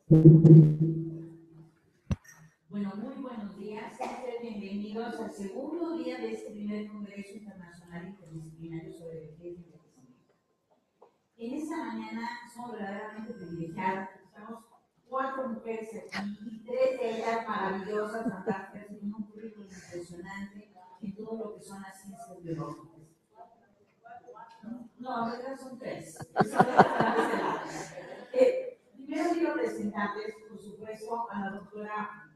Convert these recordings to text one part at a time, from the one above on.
Bueno, muy buenos días. Bienvenidos al segundo día de este primer Congreso Internacional Interdisciplinario sobre Vejez y Envejecimiento. En esta mañana somos verdaderamente privilegiadas. Estamos 4 mujeres aquí y 3 de ellas maravillosas, fantásticas, con un currículum impresionante en todo lo que son las ciencias biológicas. No, en realidad son 3. Primero quiero presentarles, por supuesto, a la doctora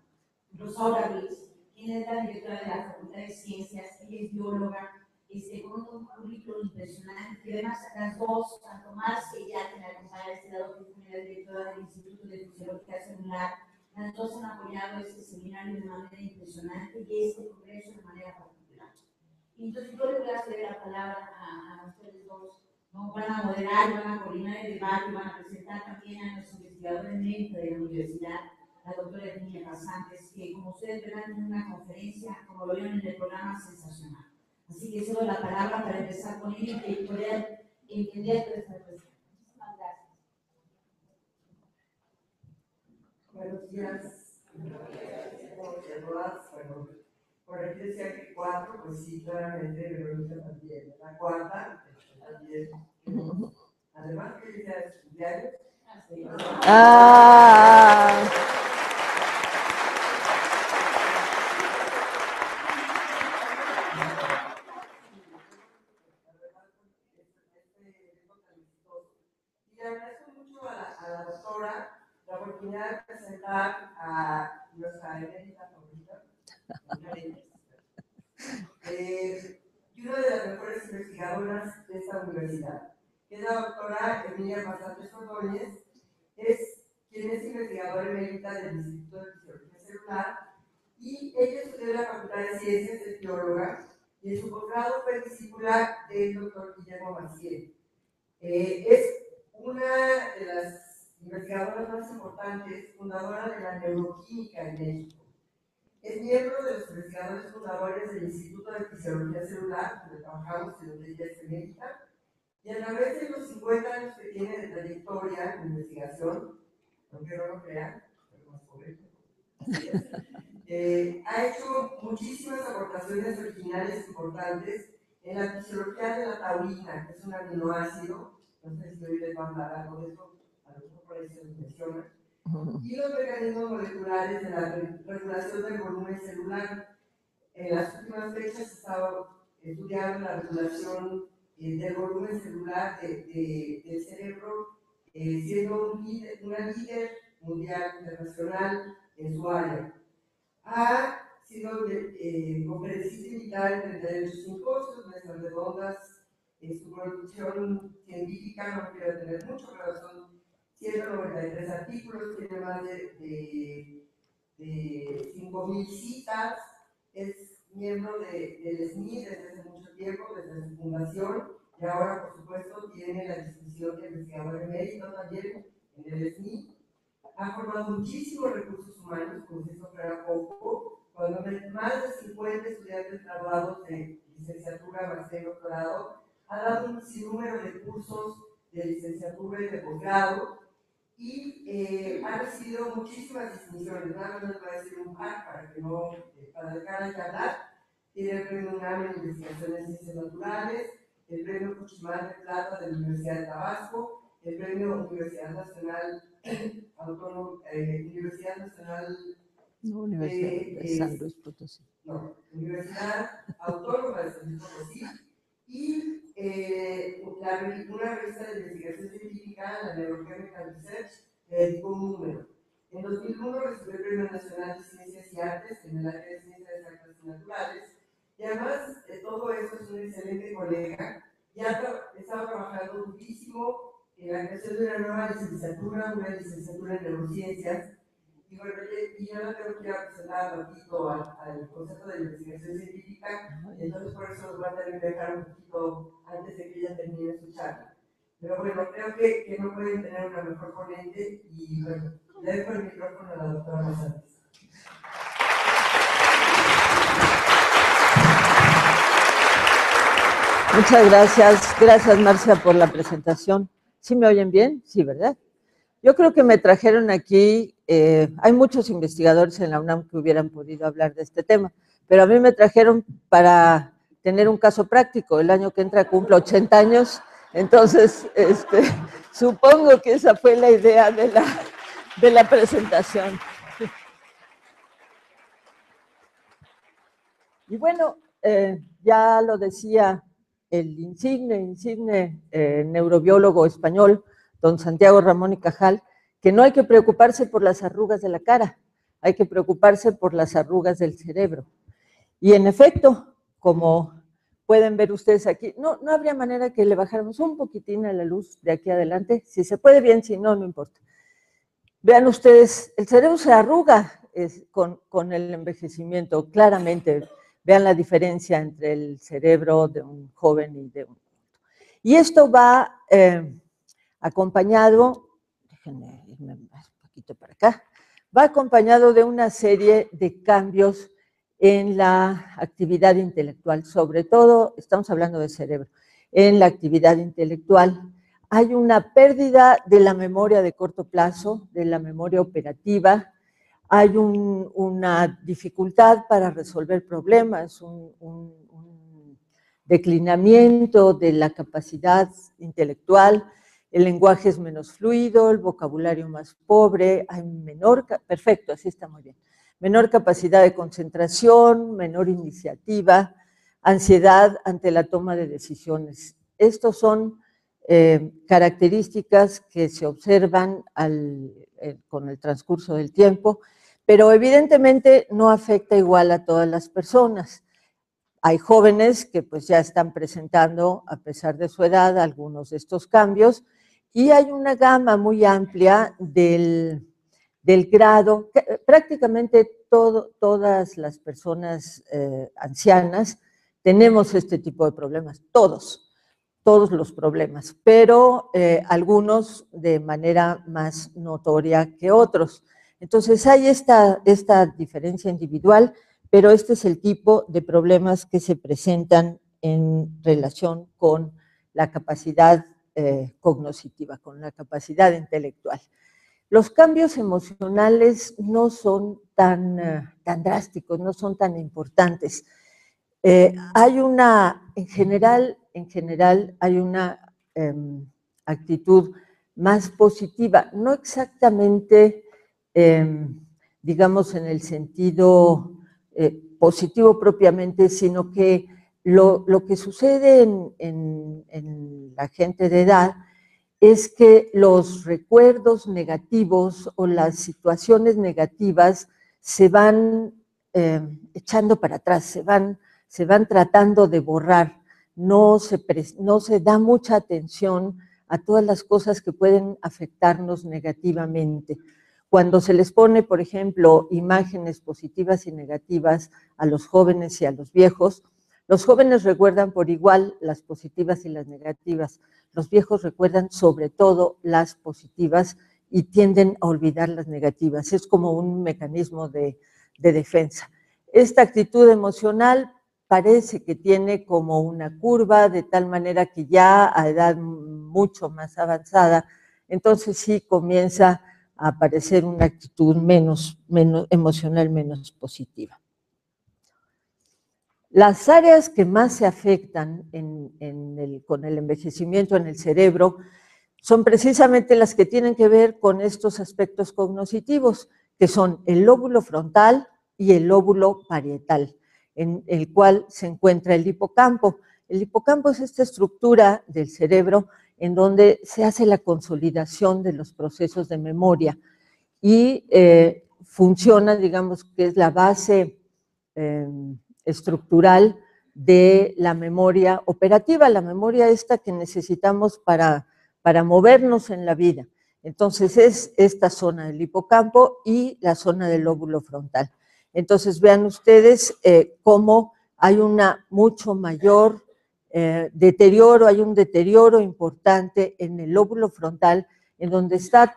Rosaura Ruiz, quien es la directora de la Facultad de Ciencias. Ella es bióloga, con un currículum impresionante, y además las dos, tanto más que ella, que me acompaña de este lado, que es la directora del Instituto de Fisiología Celular, las dos han apoyado este seminario de manera impresionante y este congreso de manera particular. Y entonces yo le voy a ceder la palabra a ustedes dos. ¿No? Van a moderar, van a coordinar el debate y van a presentar también a nuestro investigador emérito de la universidad, la doctora Emilia Pasantes, que como ustedes verán en una conferencia, como lo vieron en el programa, sensacional. Así que cedo la palabra para empezar con ella y poder entender toda esta cuestión. Muchísimas gracias. Buenos días. Bueno, por aquí decía que 4, pues sí, claramente Verónica también. La cuarta, también. Además que ella es cumpleaños. Y le agradezco mucho a la doctora la oportunidad de presentar a nuestra emérita favorita, y una de las mejores investigadoras de esta universidad, que es la doctora Emilia Pasantes Ordóñez, quien es investigadora emérita del Instituto de Fisiología Celular, y ella estudió en la Facultad de Ciencias, es bióloga, y en su posgrado fue discípula del doctor Guillermo Maciel. Es una de las investigadoras más importantes, fundadora de la neuroquímica en México. Es miembro de los investigadores fundadores del Instituto de Fisiología Celular, donde trabajamos y donde ella es emérita, y a través de los 50 años que tiene de trayectoria en investigación, aunque no lo crean, pero más correcto, ha hecho muchísimas aportaciones originales importantes en la fisiología de la taurina, que es un aminoácido. No sé si hoy les va a hablar algo de eso, a lo mejor por ahí se los menciona. Y los mecanismos moleculares de la regulación del volumen celular. En las últimas fechas he estado estudiando la regulación del volumen celular del cerebro, siendo una líder mundial, internacional en su área. Ha sido conferencista invitada en 38 simposios, mesas redondas. Su producción científica no quiero tener mucho, pero son 193 artículos, tiene más de 5.000 citas, es miembro del SNI desde hace mucho tiempo, desde su fundación, y ahora, por supuesto, tiene la distinción de investigador emérito también en el SNI. Ha formado muchísimos recursos humanos, como si eso fuera poco, cuando más de 50 estudiantes graduados de licenciatura, maestría y doctorado. Ha dado un sinnúmero de cursos de licenciatura y de posgrado, y ha recibido muchísimas distinciones. Nada más les voy a decir un par para dejar de hablar. Tiene el premio UNAM en Investigación en Ciencias Naturales, el premio Cuchimán de Plata de la Universidad de Tabasco, el premio Universidad Nacional Autónoma, Universidad Nacional de San Luis Potosí. No, Universidad Autónoma de San Luis Potosí, y una revista de investigación científica, la Neurochemical Research, le dedicó un número. En 2001 recibió el Premio Nacional de Ciencias y Artes en el área de Ciencias Exactas y Naturales, y además de todo eso es un excelente colega. Ya estaba trabajando muchísimo en la creación de una nueva licenciatura, una licenciatura en neurociencias. Y bueno, yo no tengo que ir a presentar un poquito al Consejo de Investigación Científica, entonces por eso los voy a tener que dejar un poquito antes de que ella termine su charla. Pero bueno, creo que no pueden tener una mejor ponente, y bueno, le dejo el micrófono a la doctora Pasantes. Muchas gracias. Gracias, Marcia, por la presentación. ¿Sí me oyen bien? Sí, ¿verdad? Yo creo que me trajeron aquí, hay muchos investigadores en la UNAM que hubieran podido hablar de este tema, pero a mí me trajeron para tener un caso práctico. El año que entra cumplo 80 años, entonces supongo que esa fue la idea de la presentación. Y bueno, ya lo decía el insigne neurobiólogo español, don Santiago Ramón y Cajal, que no hay que preocuparse por las arrugas de la cara, hay que preocuparse por las arrugas del cerebro. Y en efecto, como pueden ver ustedes aquí, no habría manera que le bajáramos un poquitín a la luz de aquí adelante, si se puede bien, si no, no importa. Vean ustedes, el cerebro se arruga con el envejecimiento, claramente. Vean la diferencia entre el cerebro de un joven y de un adulto. Y esto va acompañado, déjenme irme un poquito para acá, va acompañado de una serie de cambios en la actividad intelectual, sobre todo, estamos hablando del cerebro, en la actividad intelectual. Hay una pérdida de la memoria de corto plazo, de la memoria operativa, hay una dificultad para resolver problemas, un declinamiento de la capacidad intelectual, el lenguaje es menos fluido, el vocabulario más pobre, hay perfecto, así está muy bien, menor capacidad de concentración, menor iniciativa, ansiedad ante la toma de decisiones. Estos son características que se observan con el transcurso del tiempo, pero evidentemente no afecta igual a todas las personas. Hay jóvenes que pues ya están presentando, a pesar de su edad, algunos de estos cambios, y hay una gama muy amplia del grado, prácticamente todas las personas ancianas tenemos este tipo de problemas, todos los problemas, pero algunos de manera más notoria que otros. Entonces hay esta diferencia individual, pero este es el tipo de problemas que se presentan en relación con la capacidad cognitiva, con la capacidad intelectual. Los cambios emocionales no son tan drásticos, no son tan importantes. Hay en general hay una actitud más positiva, no exactamente, digamos, en el sentido positivo propiamente, sino que lo que sucede en la gente de edad es que los recuerdos negativos o las situaciones negativas se van echando para atrás, se van tratando de borrar, no se da mucha atención a todas las cosas que pueden afectarnos negativamente. Cuando se les pone, por ejemplo, imágenes positivas y negativas a los jóvenes y a los viejos, los jóvenes recuerdan por igual las positivas y las negativas, los viejos recuerdan sobre todo las positivas y tienden a olvidar las negativas. Es como un mecanismo de defensa. Esta actitud emocional parece que tiene como una curva, de tal manera que ya a edad mucho más avanzada, entonces sí comienza a aparecer una actitud menos emocional, menos positiva. Las áreas que más se afectan con el envejecimiento en el cerebro son precisamente las que tienen que ver con estos aspectos cognitivos, que son el lóbulo frontal y el lóbulo parietal, en el cual se encuentra el hipocampo. El hipocampo es esta estructura del cerebro en donde se hace la consolidación de los procesos de memoria y funciona, digamos, que es la base estructural de la memoria operativa, la memoria esta que necesitamos para movernos en la vida. Entonces es esta zona del hipocampo y la zona del lóbulo frontal. Entonces vean ustedes cómo hay una mucho mayor deterioro, hay un deterioro importante en el lóbulo frontal, en donde está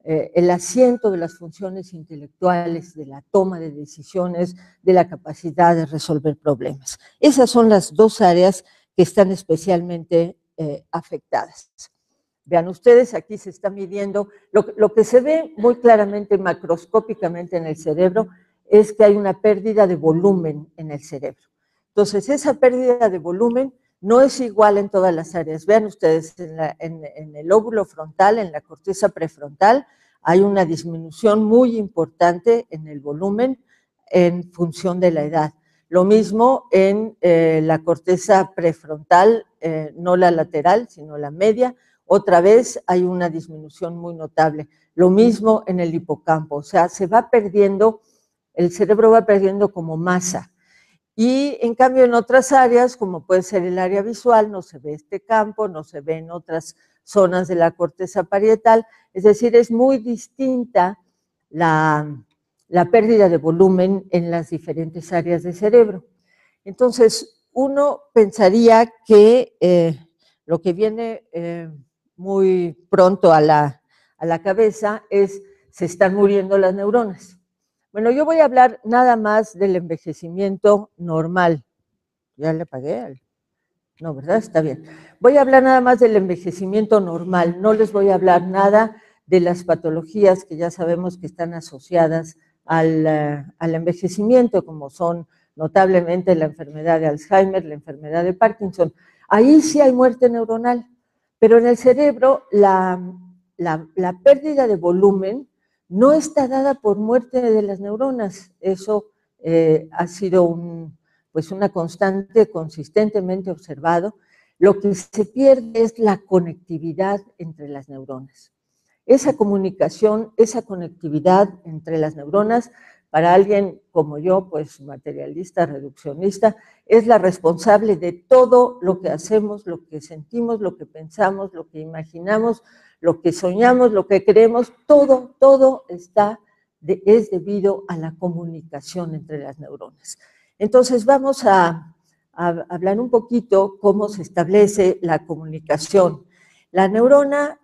el asiento de las funciones intelectuales, de la toma de decisiones, de la capacidad de resolver problemas. Esas son las dos áreas que están especialmente afectadas. Vean ustedes, aquí se está midiendo, lo que se ve muy claramente macroscópicamente en el cerebro es que hay una pérdida de volumen en el cerebro. Entonces, esa pérdida de volumen no es igual en todas las áreas. Vean ustedes, en el lóbulo frontal, en la corteza prefrontal, hay una disminución muy importante en el volumen en función de la edad. Lo mismo en la corteza prefrontal, no la lateral, sino la media, otra vez hay una disminución muy notable. Lo mismo en el hipocampo, o sea, se va perdiendo, el cerebro va perdiendo como masa. Y en cambio en otras áreas, como puede ser el área visual, no se ve este campo, no se ve en otras zonas de la corteza parietal, es decir, es muy distinta la pérdida de volumen en las diferentes áreas del cerebro. Entonces, uno pensaría que lo que viene muy pronto a la cabeza es, se están muriendo las neuronas. Bueno, yo voy a hablar nada más del envejecimiento normal. ¿Ya le apagué? No, ¿verdad? Está bien. Voy a hablar nada más del envejecimiento normal. No les voy a hablar nada de las patologías que ya sabemos que están asociadas al envejecimiento, como son notablemente la enfermedad de Alzheimer, la enfermedad de Parkinson. Ahí sí hay muerte neuronal, pero en el cerebro la pérdida de volumen no está dada por muerte de las neuronas. Eso ha sido una constante consistentemente observado. Lo que se pierde es la conectividad entre las neuronas. Esa comunicación, esa conectividad entre las neuronas, para alguien como yo, pues materialista, reduccionista, es la responsable de todo lo que hacemos, lo que sentimos, lo que pensamos, lo que imaginamos, lo que soñamos, lo que creemos, todo es debido a la comunicación entre las neuronas. Entonces vamos a hablar un poquito cómo se establece la comunicación. La neurona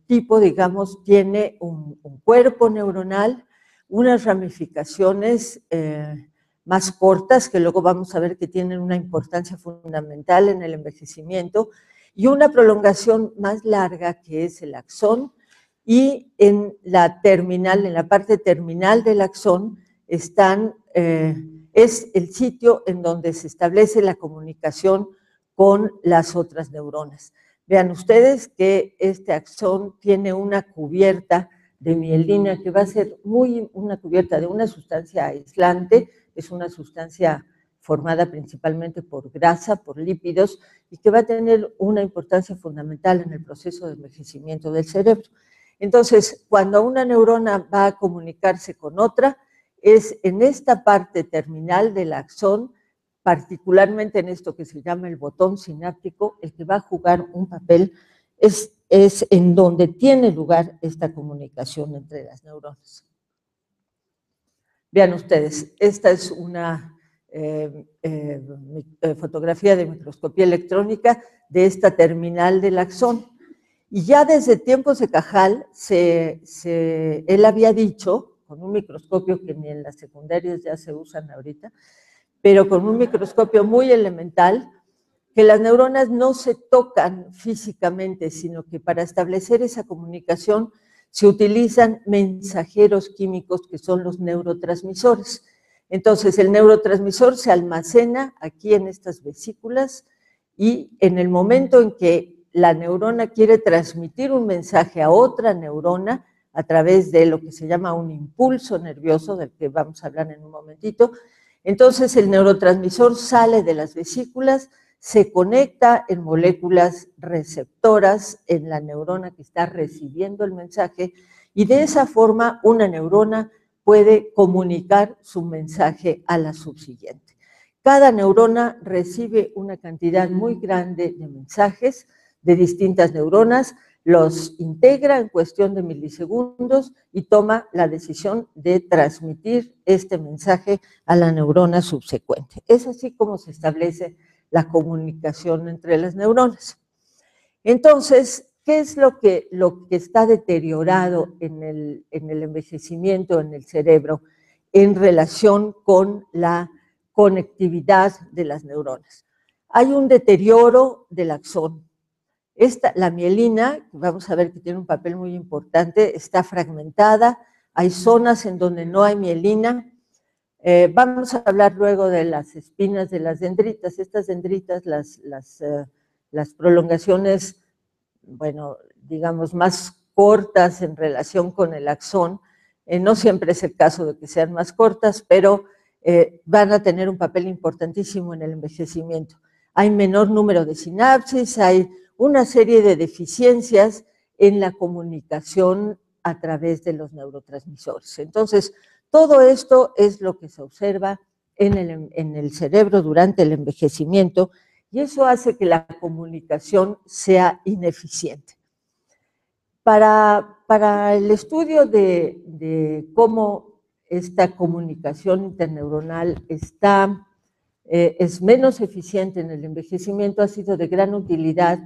tipo, digamos, tiene un cuerpo neuronal, unas ramificaciones más cortas, que luego vamos a ver que tienen una importancia fundamental en el envejecimiento, y una prolongación más larga que es el axón, y en la terminal, en la parte terminal del axón, es el sitio en donde se establece la comunicación con las otras neuronas. Vean ustedes que este axón tiene una cubierta de mielina que va a ser una cubierta de una sustancia aislante, es una sustancia formada principalmente por grasa, por lípidos, y que va a tener una importancia fundamental en el proceso de envejecimiento del cerebro. Entonces, cuando una neurona va a comunicarse con otra, es en esta parte terminal del axón, particularmente en esto que se llama el botón sináptico, el que va a jugar un papel, es en donde tiene lugar esta comunicación entre las neuronas. Vean ustedes, esta es una fotografía de microscopía electrónica de esta terminal del axón. Y ya desde tiempos de Cajal, él había dicho, con un microscopio que ni en las secundarias ya se usan ahorita, pero con un microscopio muy elemental, que las neuronas no se tocan físicamente, sino que para establecer esa comunicación se utilizan mensajeros químicos que son los neurotransmisores. Entonces, el neurotransmisor se almacena aquí en estas vesículas y en el momento en que la neurona quiere transmitir un mensaje a otra neurona a través de lo que se llama un impulso nervioso, del que vamos a hablar en un momentito, entonces el neurotransmisor sale de las vesículas, se conecta en moléculas receptoras en la neurona que está recibiendo el mensaje y de esa forma una neurona puede comunicar su mensaje a la subsiguiente. Cada neurona recibe una cantidad muy grande de mensajes de distintas neuronas, los integra en cuestión de milisegundos y toma la decisión de transmitir este mensaje a la neurona subsecuente. Es así como se establece la comunicación entre las neuronas. Entonces, ¿qué es lo que está deteriorado en el envejecimiento en el cerebro en relación con la conectividad de las neuronas? Hay un deterioro del axón. La mielina, vamos a ver que tiene un papel muy importante, está fragmentada, hay zonas en donde no hay mielina. Vamos a hablar luego de las espinas de las dendritas. Estas dendritas, las prolongaciones, bueno, digamos, más cortas en relación con el axón, no siempre es el caso de que sean más cortas, pero van a tener un papel importantísimo en el envejecimiento. Hay menor número de sinapsis, hay una serie de deficiencias en la comunicación a través de los neurotransmisores. Entonces, todo esto es lo que se observa en el cerebro durante el envejecimiento y eso hace que la comunicación sea ineficiente. Para el estudio de cómo esta comunicación interneuronal es menos eficiente en el envejecimiento, ha sido de gran utilidad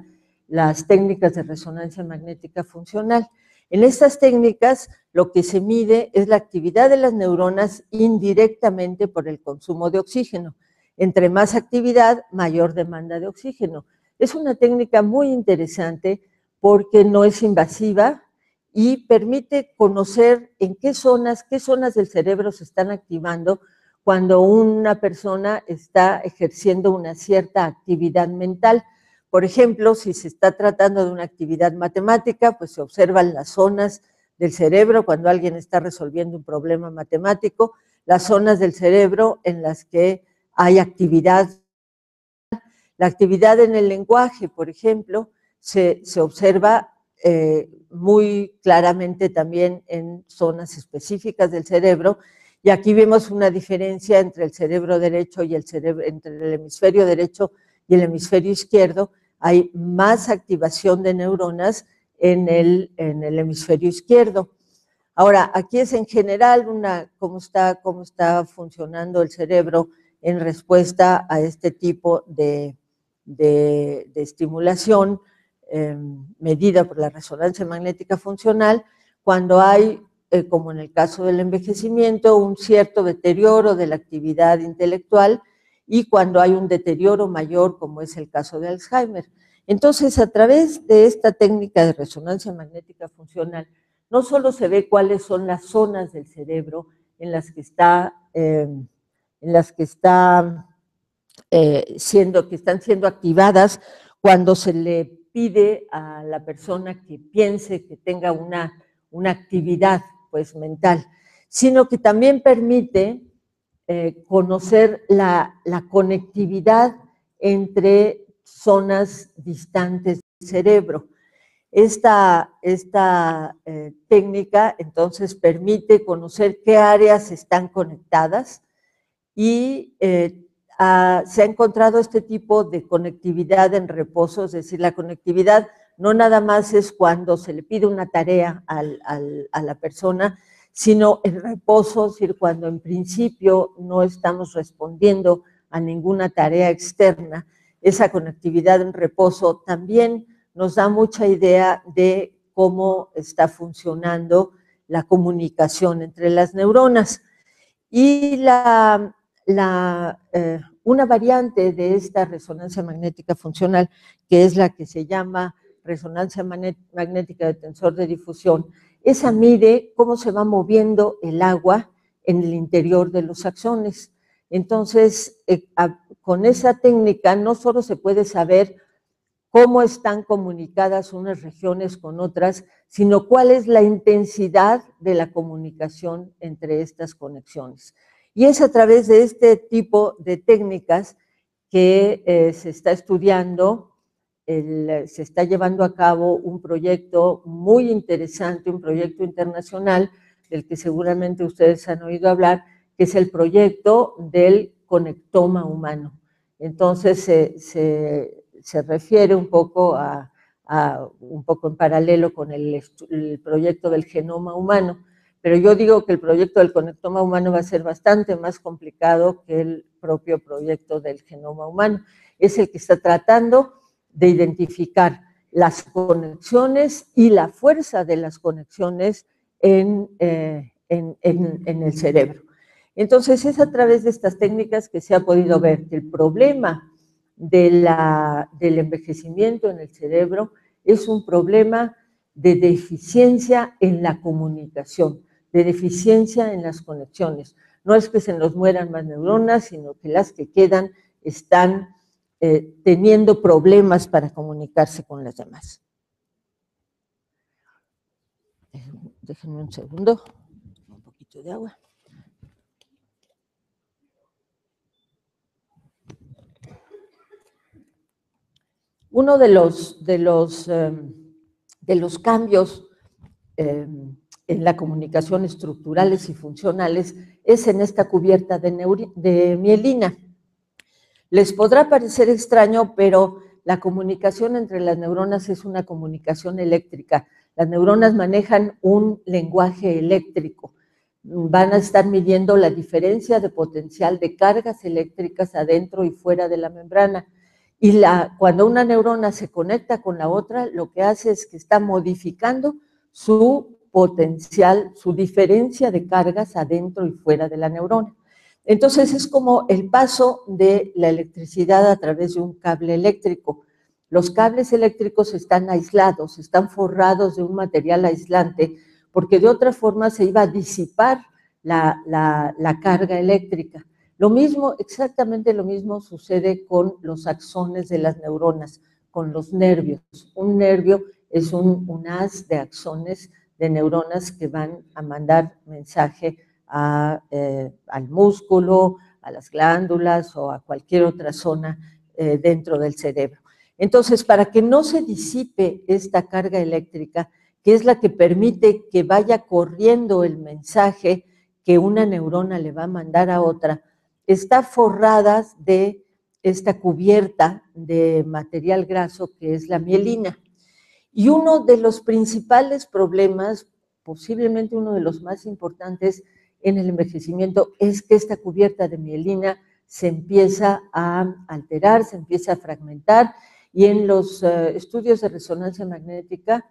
las técnicas de resonancia magnética funcional. En estas técnicas lo que se mide es la actividad de las neuronas indirectamente por el consumo de oxígeno. Entre más actividad, mayor demanda de oxígeno. Es una técnica muy interesante porque no es invasiva y permite conocer en qué zonas del cerebro se están activando cuando una persona está ejerciendo una cierta actividad mental. Por ejemplo, si se está tratando de una actividad matemática, pues se observan las zonas del cerebro cuando alguien está resolviendo un problema matemático, las zonas del cerebro en las que hay actividad. La actividad en el lenguaje, por ejemplo, se observa muy claramente también en zonas específicas del cerebro, y aquí vemos una diferencia entre el cerebro derecho y entre el hemisferio derecho y el hemisferio izquierdo. Hay más activación de neuronas en el hemisferio izquierdo. Ahora, aquí es en general cómo está funcionando el cerebro en respuesta a este tipo de estimulación medida por la resonancia magnética funcional, cuando hay, como en el caso del envejecimiento, un cierto deterioro de la actividad intelectual y cuando hay un deterioro mayor, como es el caso de Alzheimer. Entonces, a través de esta técnica de resonancia magnética funcional, no solo se ve cuáles son las zonas del cerebro en las que están siendo activadas cuando se le pide a la persona que piense, que tenga una actividad pues, mental, sino que también permite conocer la conectividad entre zonas distantes del cerebro. Esta técnica entonces permite conocer qué áreas están conectadas y se ha encontrado este tipo de conectividad en reposo, es decir, la conectividad no nada más es cuando se le pide una tarea a la persona, sino en reposo, es decir, cuando en principio no estamos respondiendo a ninguna tarea externa. Esa conectividad en reposo también nos da mucha idea de cómo está funcionando la comunicación entre las neuronas. Y una variante de esta resonancia magnética funcional, que es la que se llama resonancia magnética de tensor de difusión, esa mide cómo se va moviendo el agua en el interior de los axones. Entonces, con esa técnica no solo se puede saber cómo están comunicadas unas regiones con otras, sino cuál es la intensidad de la comunicación entre estas conexiones. Y es a través de este tipo de técnicas que se está estudiando, se está llevando a cabo un proyecto muy interesante, un proyecto internacional, del que seguramente ustedes han oído hablar, que es el proyecto del conectoma humano. Entonces se refiere un poco un poco en paralelo con el proyecto del genoma humano, pero yo digo que el proyecto del conectoma humano va a ser bastante más complicado que el propio proyecto del genoma humano. Es el que está tratando de identificar las conexiones y la fuerza de las conexiones en el cerebro. Entonces, es a través de estas técnicas que se ha podido ver que el problema del envejecimiento en el cerebro es un problema de deficiencia en la comunicación, de deficiencia en las conexiones. No es que se nos mueran más neuronas, sino que las que quedan están teniendo problemas para comunicarse con las demás. Déjenme un segundo, un poquito de agua. Uno de los cambios en la comunicación estructurales y funcionales es en esta cubierta de mielina. Les podrá parecer extraño, pero la comunicación entre las neuronas es una comunicación eléctrica. Las neuronas manejan un lenguaje eléctrico. Van a estar midiendo la diferencia de potencial de cargas eléctricas adentro y fuera de la membrana. Y cuando una neurona se conecta con la otra, lo que hace es que está modificando su potencial, su diferencia de cargas adentro y fuera de la neurona. Entonces es como el paso de la electricidad a través de un cable eléctrico. Los cables eléctricos están aislados, están forrados de un material aislante, porque de otra forma se iba a disipar la carga eléctrica. Lo mismo, exactamente lo mismo sucede con los axones de las neuronas, con los nervios. Un nervio es un haz de axones de neuronas que van a mandar mensaje al músculo, a las glándulas o a cualquier otra zona dentro del cerebro. Entonces, para que no se disipe esta carga eléctrica, que es la que permite que vaya corriendo el mensaje que una neurona le va a mandar a otra, está forrada de esta cubierta de material graso que es la mielina. Y uno de los principales problemas, posiblemente uno de los más importantes en el envejecimiento, es que esta cubierta de mielina se empieza a alterar, se empieza a fragmentar, y en los estudios de resonancia magnética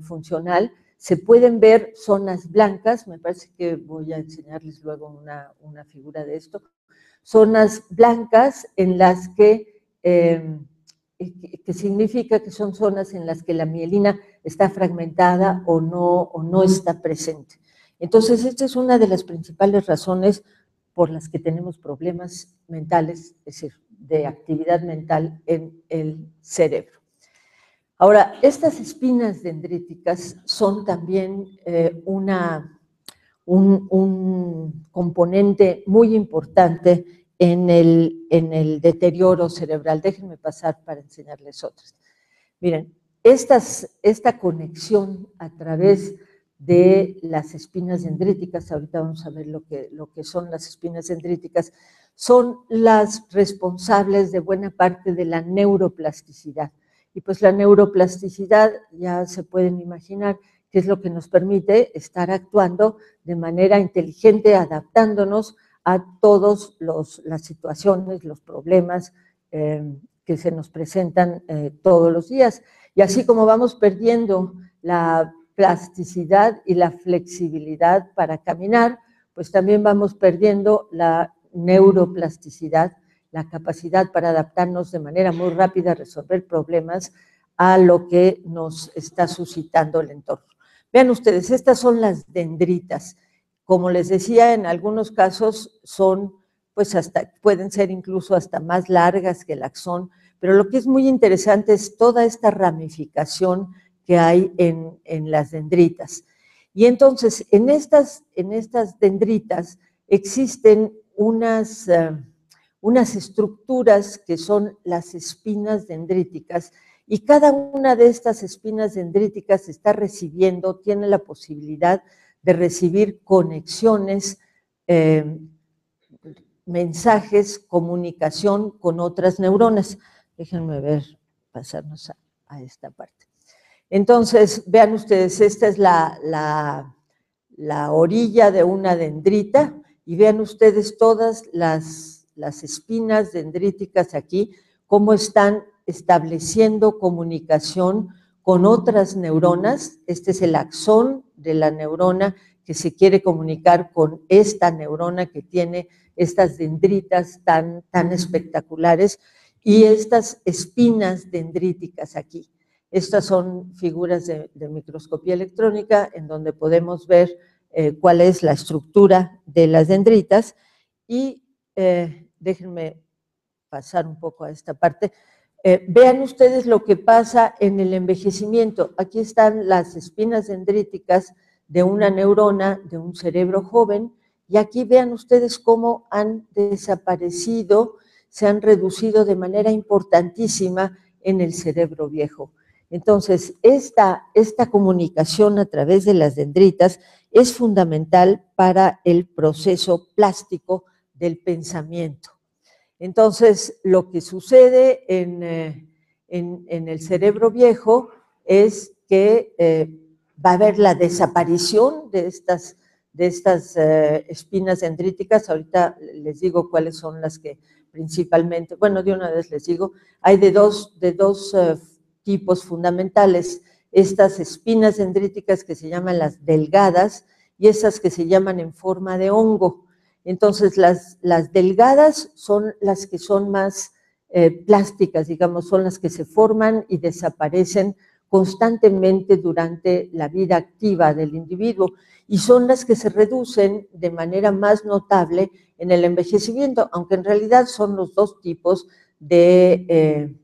funcional se pueden ver zonas blancas, me parece que voy a enseñarles luego una figura de esto, zonas blancas en las que significa que son zonas en las que la mielina está fragmentada o no está presente. Entonces, esta es una de las principales razones por las que tenemos problemas mentales, es decir, de actividad mental en el cerebro. Ahora, estas espinas dendríticas son también un componente muy importante en el deterioro cerebral. Déjenme pasar para enseñarles otras. Miren, esta conexión a través de las espinas dendríticas, ahorita vamos a ver lo que son las espinas dendríticas, son las responsables de buena parte de la neuroplasticidad. Y pues la neuroplasticidad, ya se pueden imaginar, que es lo que nos permite estar actuando de manera inteligente, adaptándonos a todas las situaciones, los problemas que se nos presentan todos los días. Y así como vamos perdiendo la plasticidad y la flexibilidad para caminar, pues también vamos perdiendo la neuroplasticidad, la capacidad para adaptarnos de manera muy rápida a resolver problemas a lo que nos está suscitando el entorno. Vean ustedes, estas son las dendritas. Como les decía, en algunos casos son, pues pueden ser incluso hasta más largas que el axón, pero lo que es muy interesante es toda esta ramificación que hay en las dendritas. Y entonces, en estas dendritas existen unas estructuras que son las espinas dendríticas, y cada una de estas espinas dendríticas está recibiendo, tiene la posibilidad de recibir conexiones, mensajes, comunicación con otras neuronas. Déjenme ver, pasarnos a esta parte. Entonces, vean ustedes, esta es la orilla de una dendrita, y vean ustedes todas las espinas dendríticas aquí, cómo están estableciendo comunicación con otras neuronas. Este es el axón de la neurona que se quiere comunicar con esta neurona que tiene estas dendritas tan espectaculares, y estas espinas dendríticas aquí. Estas son figuras de microscopía electrónica en donde podemos ver cuál es la estructura de las dendritas y déjenme pasar un poco a esta parte. Vean ustedes lo que pasa en el envejecimiento. Aquí están las espinas dendríticas de una neurona de un cerebro joven y aquí vean ustedes cómo han desaparecido, se han reducido de manera importantísima en el cerebro viejo. Entonces, esta comunicación a través de las dendritas es fundamental para el proceso plástico del pensamiento. Entonces, lo que sucede en el cerebro viejo es que va a haber la desaparición de estas espinas dendríticas. Ahorita les digo cuáles son las que principalmente, bueno, de una vez les digo, hay de dos tipos fundamentales, estas espinas dendríticas que se llaman las delgadas y esas que se llaman en forma de hongo. Entonces, las delgadas son las que son más plásticas, digamos, son las que se forman y desaparecen constantemente durante la vida activa del individuo y son las que se reducen de manera más notable en el envejecimiento, aunque en realidad son los dos tipos de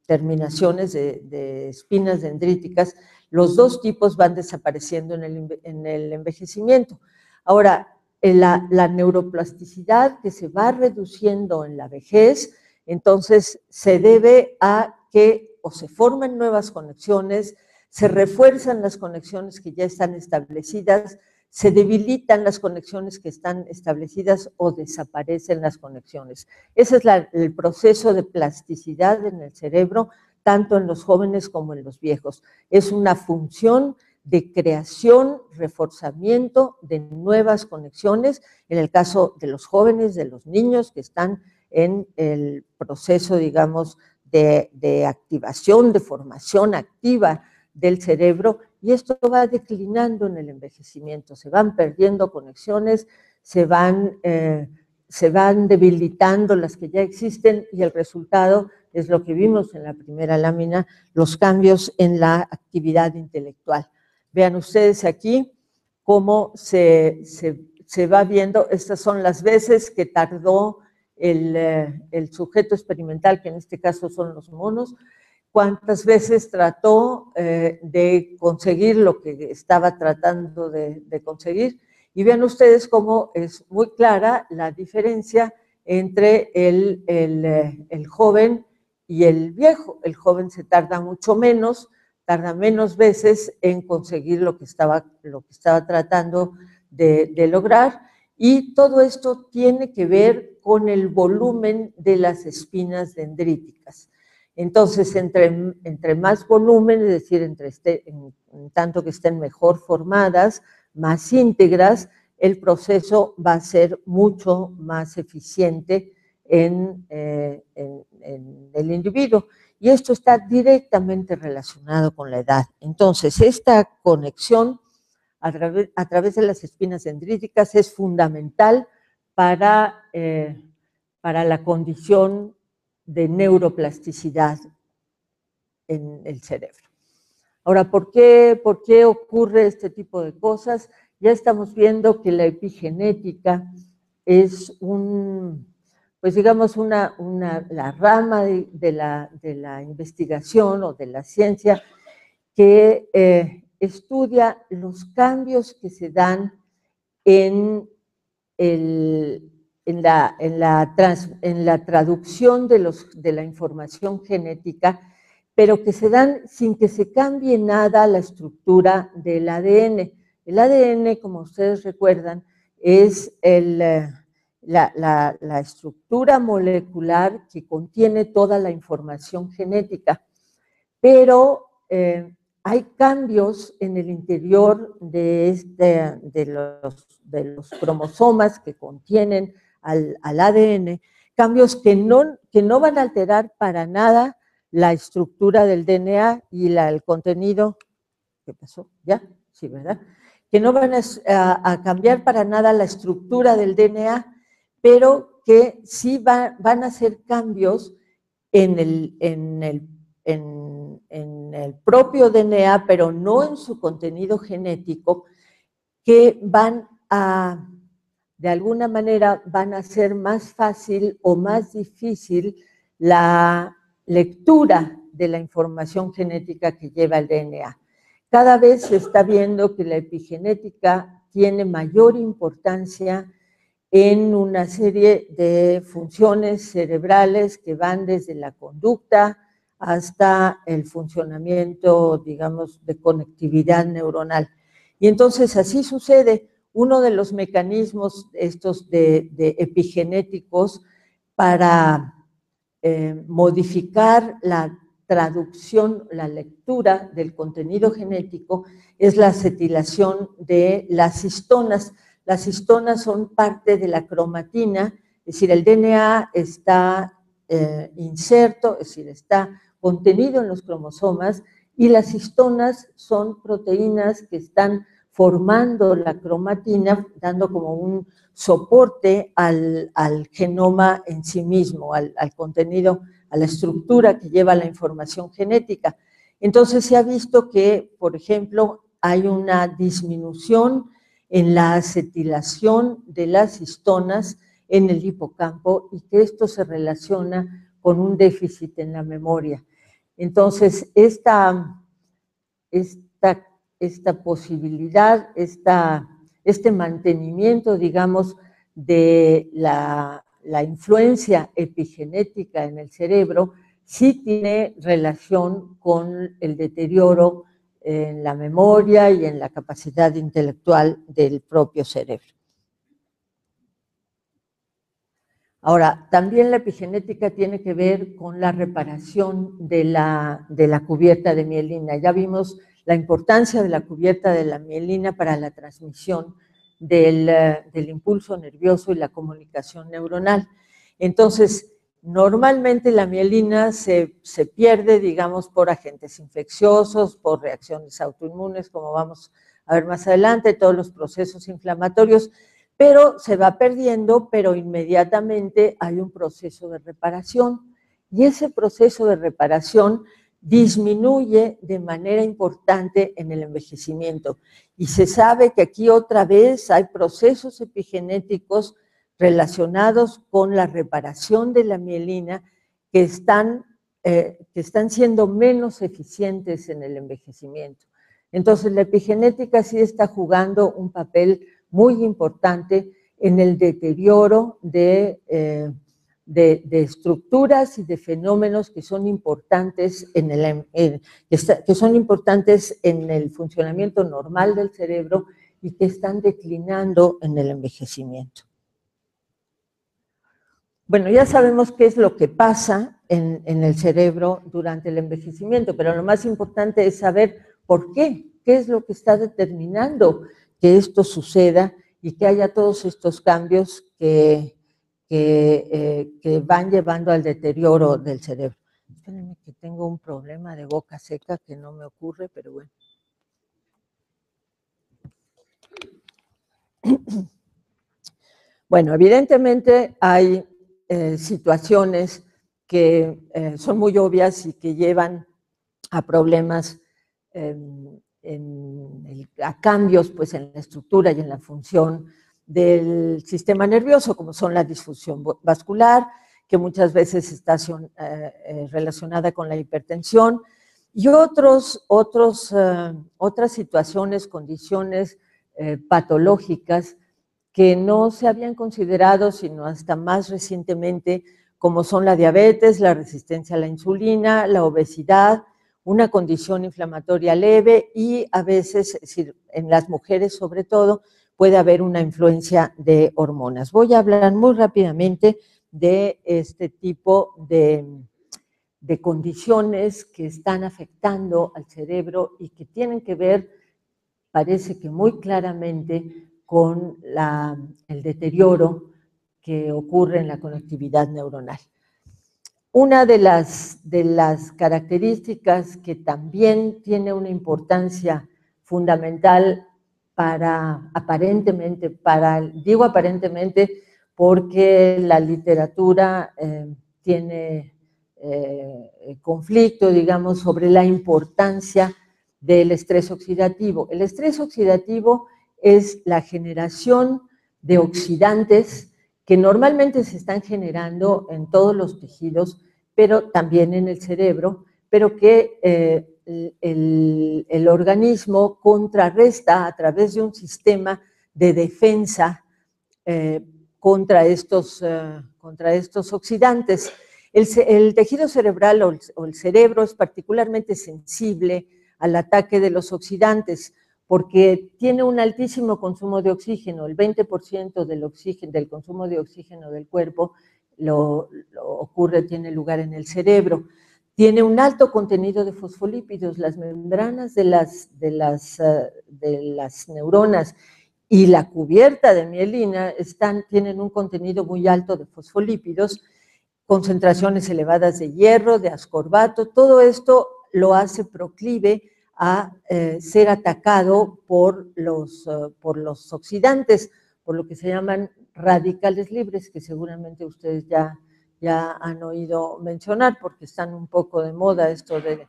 terminaciones de espinas dendríticas, los dos tipos van desapareciendo en el envejecimiento. Ahora, la neuroplasticidad que se va reduciendo en la vejez, entonces se debe a que o se forman nuevas conexiones, se refuerzan las conexiones que ya están establecidas, se debilitan las conexiones que están establecidas o desaparecen las conexiones. Ese es el proceso de plasticidad en el cerebro, tanto en los jóvenes como en los viejos. Es una función de creación, reforzamiento de nuevas conexiones, en el caso de los jóvenes, de los niños que están en el proceso, digamos, de activación, de formación activa del cerebro, y esto va declinando en el envejecimiento, se van perdiendo conexiones, se van debilitando las que ya existen, y el resultado es lo que vimos en la primera lámina, los cambios en la actividad intelectual. Vean ustedes aquí cómo se va viendo, estas son las veces que tardó el sujeto experimental, que en este caso son los monos, cuántas veces trató de conseguir lo que estaba tratando de conseguir, y vean ustedes cómo es muy clara la diferencia entre el joven y el viejo. El joven se tarda mucho menos, tarda menos veces en conseguir lo que estaba tratando de lograr, y todo esto tiene que ver con el volumen de las espinas dendríticas. Entonces, entre más volumen, es decir, en tanto que estén mejor formadas, más íntegras, el proceso va a ser mucho más eficiente en el individuo. Y esto está directamente relacionado con la edad. Entonces, esta conexión a través de las espinas dendríticas es fundamental para la condición de neuroplasticidad en el cerebro. Ahora, ¿por qué ocurre este tipo de cosas? Ya estamos viendo que la epigenética es pues digamos, la rama de la investigación o de la ciencia que estudia los cambios que se dan en la traducción de la información genética, pero que se dan sin que se cambie nada la estructura del ADN. El ADN, como ustedes recuerdan, es la estructura molecular que contiene toda la información genética, pero hay cambios en el interior de los cromosomas que contienen al ADN, cambios que no van a alterar para nada la estructura del DNA y el contenido. ¿Qué pasó? ¿Ya? Sí, ¿verdad? Que no van a cambiar para nada la estructura del DNA, pero que sí van a hacer cambios en el propio DNA, pero no en su contenido genético, que van a, de alguna manera, van a hacer más fácil o más difícil la lectura de la información genética que lleva el DNA. Cada vez se está viendo que la epigenética tiene mayor importancia en una serie de funciones cerebrales que van desde la conducta hasta el funcionamiento, digamos, de conectividad neuronal. Y entonces así sucede. Uno de los mecanismos estos de epigenéticos para modificar la traducción, la lectura del contenido genético es la acetilación de las histonas. Las histonas son parte de la cromatina, es decir, el DNA está inserto, es decir, está contenido en los cromosomas, y las histonas son proteínas que están formando la cromatina, dando como un soporte al genoma en sí mismo, al contenido, a la estructura que lleva la información genética. Entonces se ha visto que, por ejemplo, hay una disminución en la acetilación de las histonas en el hipocampo y que esto se relaciona con un déficit en la memoria. Entonces, esta posibilidad, este mantenimiento, digamos, de la influencia epigenética en el cerebro, sí tiene relación con el deterioro en la memoria y en la capacidad intelectual del propio cerebro. Ahora, también la epigenética tiene que ver con la reparación de la cubierta de mielina. Ya vimos la importancia de la cubierta de la mielina para la transmisión del impulso nervioso y la comunicación neuronal. Entonces, normalmente la mielina se pierde, digamos, por agentes infecciosos, por reacciones autoinmunes, como vamos a ver más adelante, todos los procesos inflamatorios, pero se va perdiendo, pero inmediatamente hay un proceso de reparación, y ese proceso de reparación disminuye de manera importante en el envejecimiento. Y se sabe que aquí otra vez hay procesos epigenéticos relacionados con la reparación de la mielina que están siendo menos eficientes en el envejecimiento. Entonces, la epigenética sí está jugando un papel muy importante en el deterioro de estructuras y de fenómenos que son importantes que son importantes en el funcionamiento normal del cerebro y que están declinando en el envejecimiento. Bueno, ya sabemos qué es lo que pasa en el cerebro durante el envejecimiento, pero lo más importante es saber por qué es lo que está determinando que esto suceda y que haya todos estos cambios que van llevando al deterioro del cerebro. Espérenme que tengo un problema de boca seca que no me ocurre, pero bueno. Bueno, evidentemente hay situaciones que son muy obvias y que llevan a problemas, a cambios pues, en la estructura y en la función del sistema nervioso, como son la disfunción vascular, que muchas veces está relacionada con la hipertensión, y otras situaciones, condiciones patológicas que no se habían considerado sino hasta más recientemente, como son la diabetes, la resistencia a la insulina, la obesidad, una condición inflamatoria leve y a veces, es decir, en las mujeres sobre todo, puede haber una influencia de hormonas. Voy a hablar muy rápidamente de este tipo de condiciones que están afectando al cerebro y que tienen que ver, parece que muy claramente, con el deterioro que ocurre en la conectividad neuronal. Una de las características que también tiene una importancia fundamental digo aparentemente, porque la literatura tiene conflicto, digamos, sobre la importancia del estrés oxidativo. El estrés oxidativo es la generación de oxidantes que normalmente se están generando en todos los tejidos, pero también en el cerebro, pero que el organismo contrarresta a través de un sistema de defensa contra estos oxidantes. El tejido cerebral o el cerebro es particularmente sensible al ataque de los oxidantes porque tiene un altísimo consumo de oxígeno. El 20% del consumo de oxígeno del cuerpo tiene lugar en el cerebro. Tiene un alto contenido de fosfolípidos. Las membranas de las neuronas y la cubierta de mielina tienen un contenido muy alto de fosfolípidos, concentraciones elevadas de hierro, de ascorbato. Todo esto lo hace proclive a ser atacado por los oxidantes, por lo que se llaman radicales libres, que seguramente ustedes ya han oído mencionar, porque están un poco de moda esto de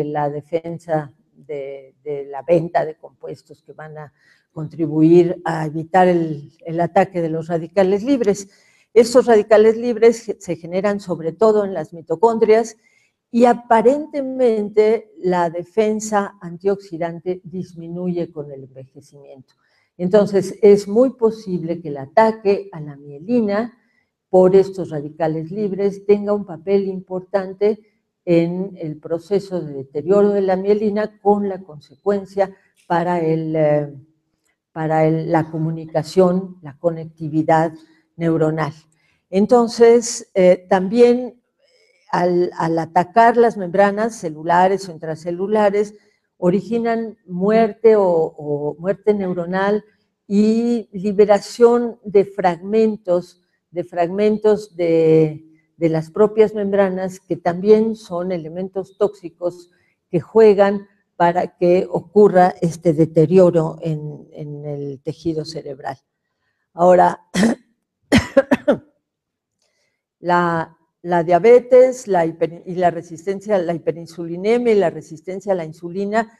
la defensa de la venta de compuestos que van a contribuir a evitar el ataque de los radicales libres. Estos radicales libres se generan sobre todo en las mitocondrias y aparentemente la defensa antioxidante disminuye con el envejecimiento. Entonces, es muy posible que el ataque a la mielina por estos radicales libres tenga un papel importante en el proceso de deterioro de la mielina, con la consecuencia para la comunicación, la conectividad neuronal. Entonces, también al atacar las membranas celulares o intracelulares, originan muerte o muerte neuronal y liberación de fragmentos de las propias membranas, que también son elementos tóxicos que juegan para que ocurra este deterioro en el tejido cerebral. Ahora, la diabetes y la hiperinsulinemia y la resistencia a la insulina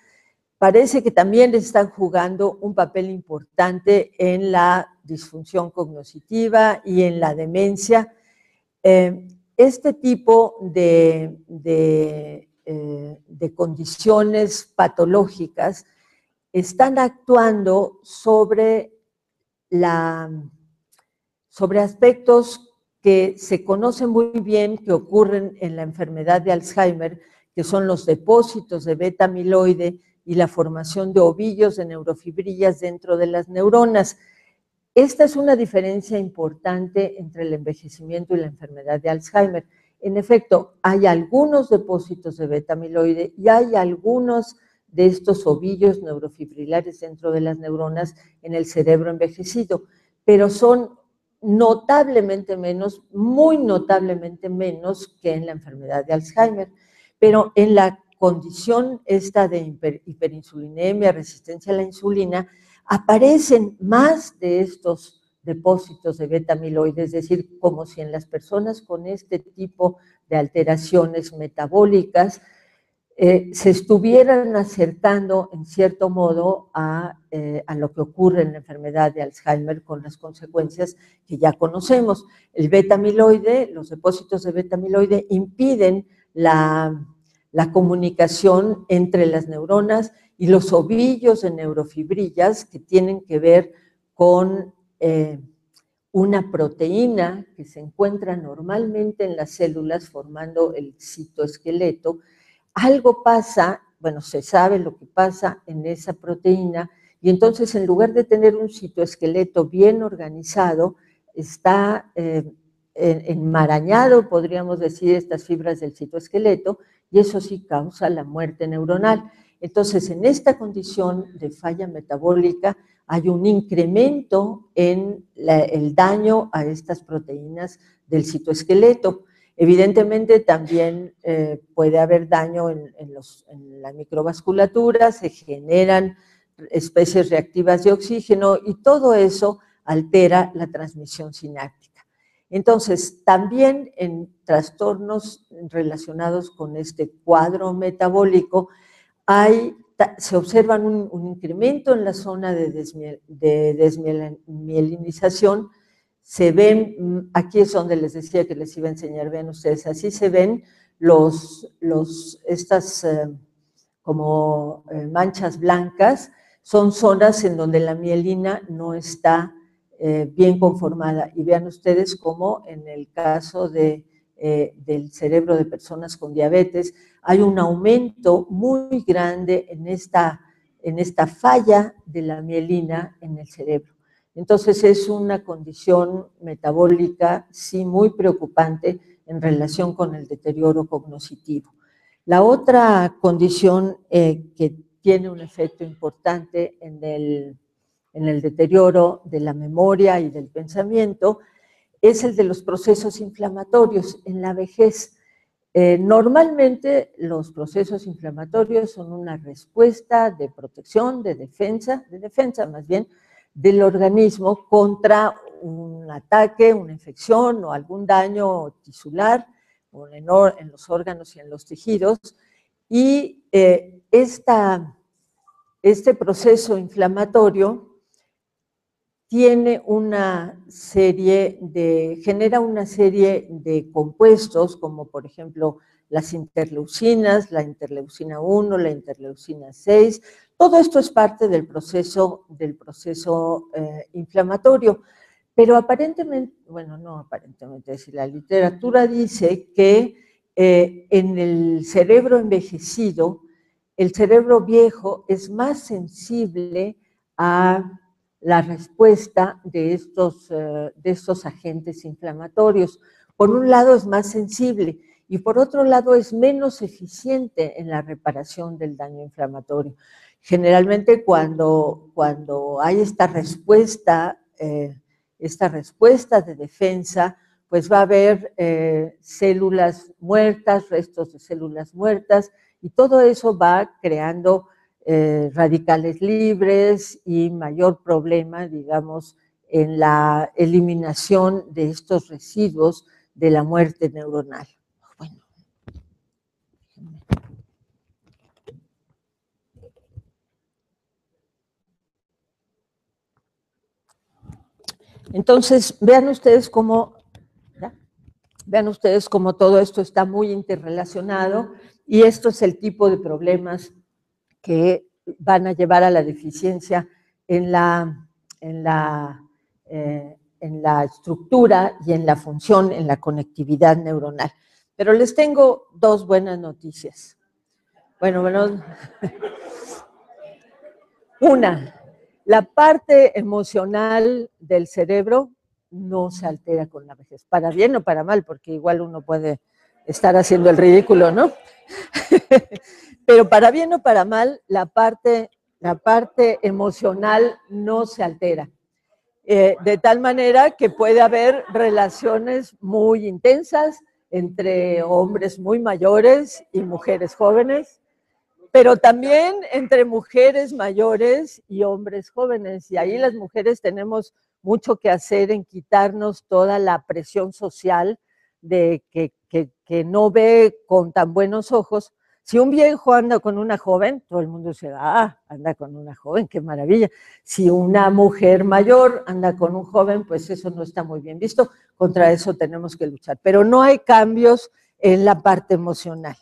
parece que también están jugando un papel importante en la disfunción cognitiva y en la demencia. Este tipo de condiciones patológicas están actuando sobre aspectos que se conocen muy bien, que ocurren en la enfermedad de Alzheimer, que son los depósitos de beta amiloide y la formación de ovillos de neurofibrillas dentro de las neuronas. Esta es una diferencia importante entre el envejecimiento y la enfermedad de Alzheimer. En efecto, hay algunos depósitos de beta amiloide y hay algunos de estos ovillos neurofibrilares dentro de las neuronas en el cerebro envejecido, pero son notablemente menos, muy notablemente menos que en la enfermedad de Alzheimer. Pero en la condición esta de hiperinsulinemia, resistencia a la insulina, aparecen más de estos depósitos de beta amiloide, es decir, como si en las personas con este tipo de alteraciones metabólicas se estuvieran acercando en cierto modo a lo que ocurre en la enfermedad de Alzheimer, con las consecuencias que ya conocemos. El beta amiloide, los depósitos de beta amiloide impiden la comunicación entre las neuronas y los ovillos de neurofibrillas, que tienen que ver con una proteína que se encuentra normalmente en las células formando el citoesqueleto. Algo pasa, bueno, se sabe lo que pasa en esa proteína, y entonces en lugar de tener un citoesqueleto bien organizado, está enmarañado, podríamos decir, estas fibras del citoesqueleto, y eso sí causa la muerte neuronal. Entonces, en esta condición de falla metabólica hay un incremento en el daño a estas proteínas del citoesqueleto. Evidentemente también puede haber daño en la microvasculatura, se generan especies reactivas de oxígeno, y todo eso altera la transmisión sináptica. Entonces, también en trastornos relacionados con este cuadro metabólico se observa un incremento en la zona de desmielinización. Se ven, aquí es donde les decía que les iba a enseñar, vean ustedes, así se ven estas como manchas blancas, son zonas en donde la mielina no está bien conformada. Y vean ustedes cómo en el caso del cerebro de personas con diabetes hay un aumento muy grande en esta falla de la mielina en el cerebro. Entonces es una condición metabólica, sí, muy preocupante en relación con el deterioro cognitivo. La otra condición que tiene un efecto importante en el deterioro de la memoria y del pensamiento es el de los procesos inflamatorios en la vejez. Normalmente los procesos inflamatorios son una respuesta de protección, de defensa más bien, del organismo contra un ataque, una infección o algún daño tisular en los órganos y en los tejidos. Y este proceso inflamatorio genera una serie de compuestos, como por ejemplo las interleucinas, la interleucina 1, la interleucina 6, todo esto es parte del proceso inflamatorio, pero aparentemente, bueno, no aparentemente, si la literatura dice que en el cerebro envejecido, el cerebro viejo es más sensible a la respuesta de estos agentes inflamatorios. Por un lado es más sensible y por otro lado es menos eficiente en la reparación del daño inflamatorio. Generalmente cuando hay esta respuesta de defensa, pues va a haber células muertas, restos de células muertas, y todo eso va creando radicales libres y mayor problema, digamos, en la eliminación de estos residuos de la muerte neuronal. Bueno. Entonces, vean ustedes cómo todo esto está muy interrelacionado y esto es el tipo de problemas que van a llevar a la deficiencia en la estructura y en la función, en la conectividad neuronal. Pero les tengo dos buenas noticias. Bueno, una, la parte emocional del cerebro no se altera con la vejez, para bien o para mal, porque igual uno puede estar haciendo el ridículo, ¿no? Pero para bien o para mal, la parte emocional no se altera. De tal manera que puede haber relaciones muy intensas entre hombres muy mayores y mujeres jóvenes, pero también entre mujeres mayores y hombres jóvenes. Y ahí las mujeres tenemos mucho que hacer en quitarnos toda la presión social de que no ve con tan buenos ojos. Si un viejo anda con una joven, todo el mundo dice, anda con una joven, qué maravilla. Si una mujer mayor anda con un joven, pues eso no está muy bien visto. Contra eso tenemos que luchar. Pero no hay cambios en la parte emocional.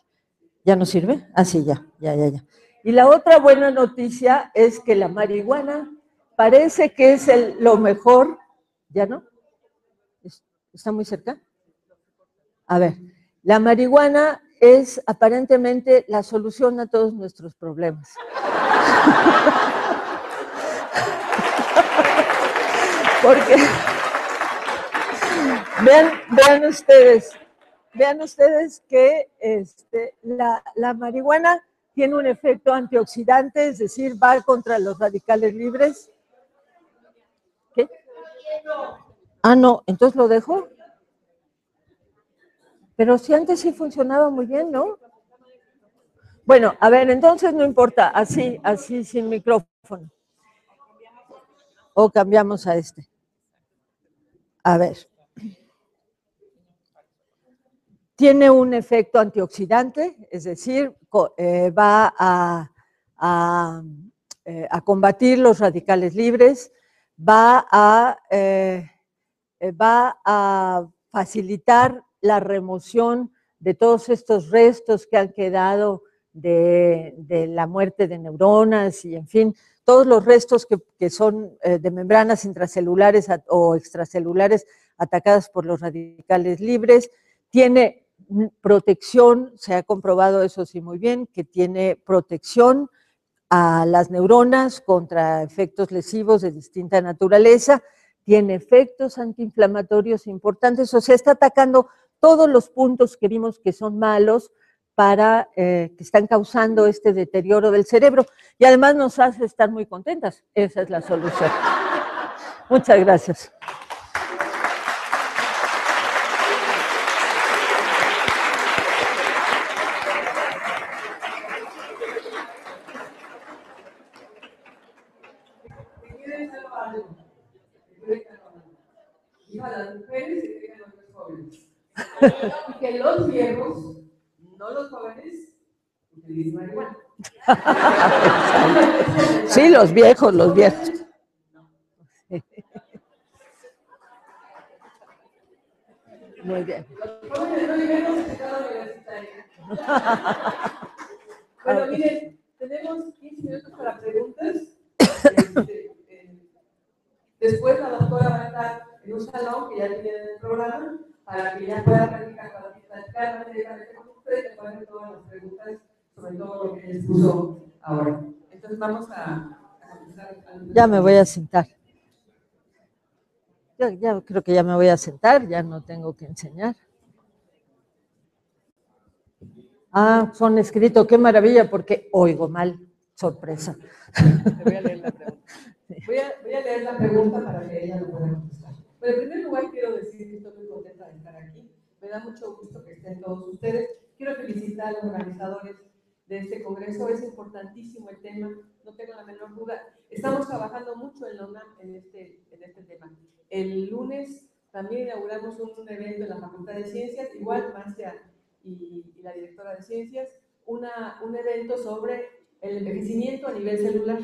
¿Ya no sirve? Sí, ya. Y la otra buena noticia es que la marihuana parece que es lo mejor. ¿Ya no? ¿Está muy cerca? A ver, la marihuana es aparentemente la solución a todos nuestros problemas. Porque vean ustedes que la marihuana tiene un efecto antioxidante, es decir, va contra los radicales libres. ¿Qué? No, entonces lo dejo. Pero si antes sí funcionaba muy bien, ¿no? Bueno, a ver, entonces no importa, así sin micrófono. O cambiamos a este. A ver. Tiene un efecto antioxidante, es decir, va a combatir los radicales libres, va a facilitar la remoción de todos estos restos que han quedado de la muerte de neuronas y, en fin, todos los restos que son de membranas intracelulares o extracelulares atacadas por los radicales libres. Tiene protección, se ha comprobado eso sí muy bien, que tiene protección a las neuronas contra efectos lesivos de distinta naturaleza, tiene efectos antiinflamatorios importantes, o sea, está atacando todos los puntos que vimos que son malos para que están causando este deterioro del cerebro y además nos hace estar muy contentas. Esa es la solución. Muchas gracias. A las mujeres y dejan a los jóvenes. Y que los viejos, no los jóvenes, utilicen marihuana. Sí, los viejos, los viejos. Muy bien. Los jóvenes no lleguemos a ciudad universitaria. Bueno, miren, tenemos 15 minutos para preguntas. Después la doctora va a estar en un salón que ya tiene en el programa para que ya pueda platicar directamente con ustedes y puedan hacer todas las preguntas sobre todo lo que les puso ahora. Entonces vamos a comenzar. Ya me voy a sentar. Ya creo que ya me voy a sentar, ya no tengo que enseñar. Ah, son escritos, qué maravilla, porque oigo mal, sorpresa. Te voy a leer la pregunta. Voy a leer la pregunta para que ella lo pueda contestar. Pero en primer lugar quiero decir que estoy muy contenta de estar aquí. Me da mucho gusto que estén todos ustedes. Quiero felicitar a los organizadores de este congreso. Es importantísimo el tema, no tengo la menor duda. Estamos trabajando mucho en la UNAM en este tema. El lunes también inauguramos un evento en la Facultad de Ciencias, igual Marcia y la directora de Ciencias, un evento sobre el envejecimiento a nivel celular.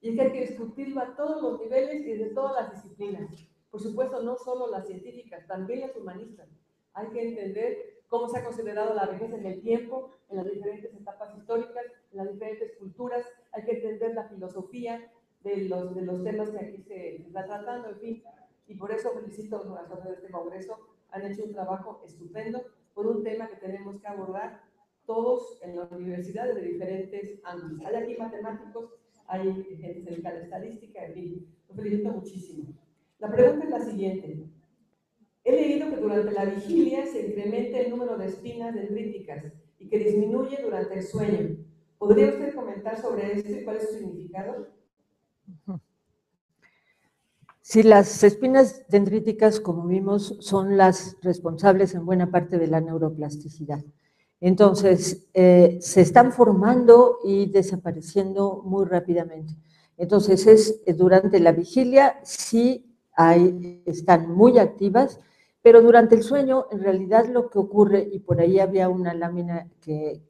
Y es que hay que discutirlo a todos los niveles y de todas las disciplinas. Por supuesto, no solo las científicas, también las humanistas. Hay que entender cómo se ha considerado la vejez en el tiempo, en las diferentes etapas históricas, en las diferentes culturas. Hay que entender la filosofía de los temas que aquí se está tratando, en fin. Y por eso felicito a los organizadores de este congreso. Han hecho un trabajo estupendo por un tema que tenemos que abordar todos en las universidades de diferentes ámbitos. Hay aquí matemáticos, hay gente que se dedica a la estadística, en fin. Lo felicito muchísimo. La pregunta es la siguiente. He leído que durante la vigilia se incrementa el número de espinas dendríticas y que disminuye durante el sueño. ¿Podría usted comentar sobre esto y cuál es su significado? Sí, las espinas dendríticas, como vimos, son las responsables en buena parte de la neuroplasticidad. Entonces, se están formando y desapareciendo muy rápidamente. Entonces, durante la vigilia sí están muy activas, pero durante el sueño, en realidad lo que ocurre, y por ahí había una lámina que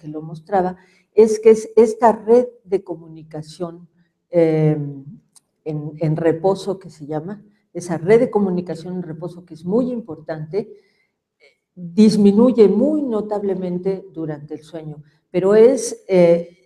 lo mostraba, es que es esta red de comunicación en reposo que se llama, esa red de comunicación en reposo que es muy importante, disminuye muy notablemente durante el sueño, pero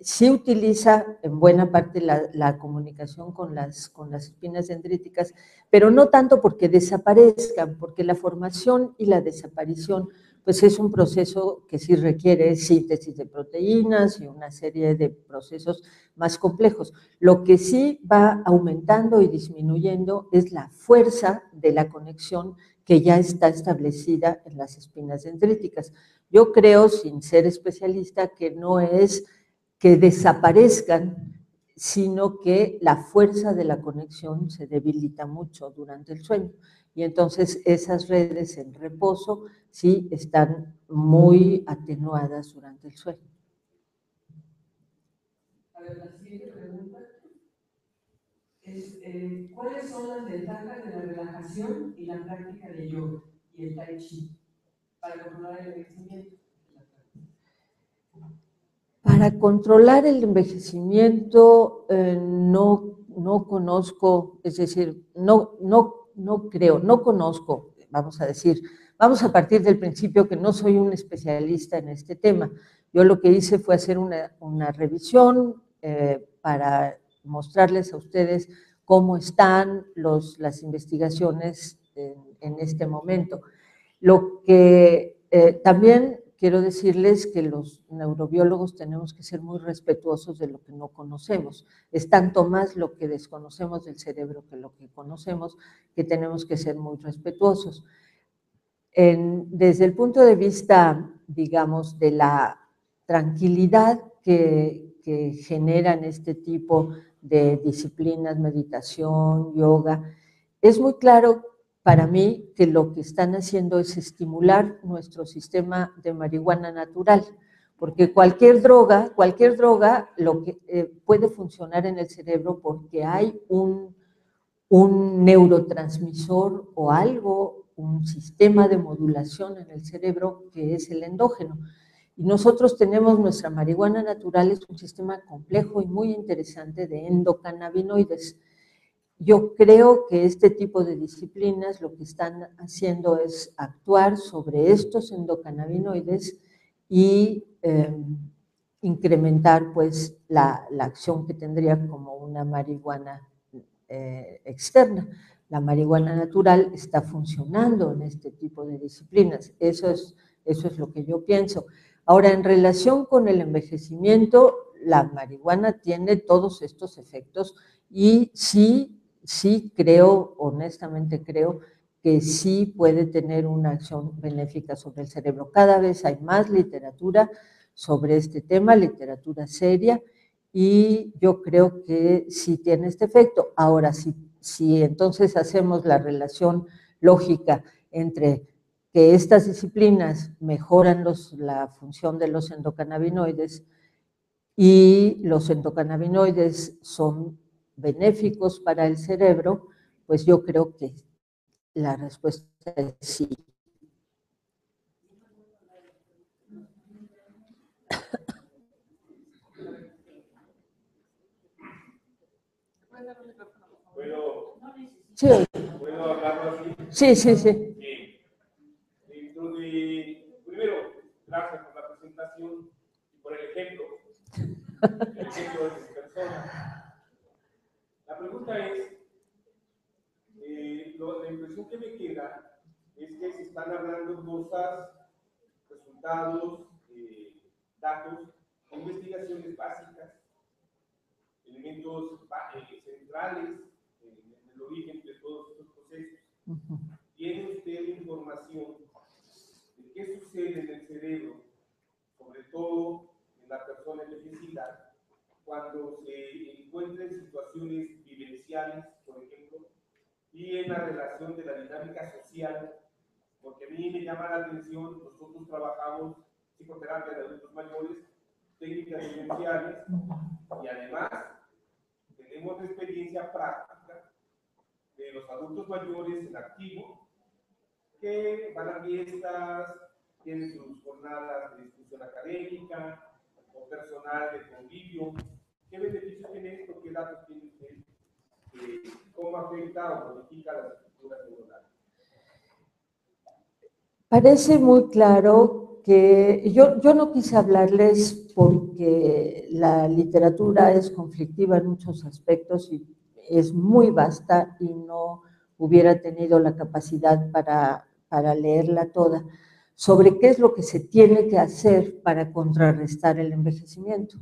sí utiliza en buena parte la comunicación con las espinas dendríticas, pero no tanto porque desaparezcan, porque la formación y la desaparición pues es un proceso que sí requiere síntesis de proteínas y una serie de procesos más complejos. Lo que sí va aumentando y disminuyendo es la fuerza de la conexión que ya está establecida en las espinas dendríticas. Yo creo, sin ser especialista, que no es que desaparezcan, sino que la fuerza de la conexión se debilita mucho durante el sueño. Y entonces esas redes en reposo sí están muy atenuadas durante el sueño. A ver, la siguiente pregunta. ¿cuáles son las ventajas de la relajación y la práctica de yoga y el tai chi para controlar el envejecimiento? Para controlar el envejecimiento no conozco, es decir, no creo, no conozco, vamos a decir, vamos a partir del principio que no soy un especialista en este tema. Yo lo que hice fue hacer una revisión para mostrarles a ustedes cómo están las investigaciones en este momento. Lo que también quiero decirles que los neurobiólogos tenemos que ser muy respetuosos de lo que no conocemos. Es tanto más lo que desconocemos del cerebro que lo que conocemos, que tenemos que ser muy respetuosos. Desde el punto de vista, digamos, de la tranquilidad que generan este tipo de disciplinas, meditación, yoga, es muy claro para mí que lo que están haciendo es estimular nuestro sistema de marihuana natural, porque cualquier droga lo que, puede funcionar en el cerebro porque hay un neurotransmisor o algo, un sistema de modulación en el cerebro que es el endógeno. Y nosotros tenemos nuestra marihuana natural, es un sistema complejo y muy interesante de endocannabinoides. Yo creo que este tipo de disciplinas lo que están haciendo es actuar sobre estos endocannabinoides y incrementar pues la acción que tendría como una marihuana externa. La marihuana natural está funcionando en este tipo de disciplinas. Eso es lo que yo pienso. Ahora, en relación con el envejecimiento, la marihuana tiene todos estos efectos y sí creo, honestamente creo, que sí puede tener una acción benéfica sobre el cerebro. Cada vez hay más literatura sobre este tema, literatura seria, y yo creo que sí tiene este efecto. Ahora, si entonces hacemos la relación lógica entre que estas disciplinas mejoran la función de los endocannabinoides y los endocannabinoides son benéficos para el cerebro, pues yo creo que la respuesta es sí. Sí. ¿Puedo hablarlo así? Sí, sí, sí. Bien. Primero, gracias por la presentación y por el ejemplo de mi persona. La pregunta es, la impresión que me queda es que se están hablando cosas, resultados, datos, investigaciones básicas, elementos centrales en el origen de todos estos procesos. ¿Tiene usted información de qué sucede en el cerebro, sobre todo en la persona envejecida, cuando se encuentra en situaciones vivenciales, por ejemplo, y en la relación de la dinámica social? Porque a mí me llama la atención, nosotros trabajamos psicoterapia de adultos mayores, técnicas vivenciales, y además tenemos la experiencia práctica de los adultos mayores en activo, que van a fiestas, tienen sus jornadas de discusión académica o personal de convivio. ¿Qué beneficios tiene esto? ¿Qué datos tiene usted? ¿Cómo afecta o modifica las estructuras neuronales? Parece muy claro que yo no quise hablarles porque la literatura es conflictiva en muchos aspectos y es muy vasta y no hubiera tenido la capacidad para leerla toda, sobre qué es lo que se tiene que hacer para contrarrestar el envejecimiento.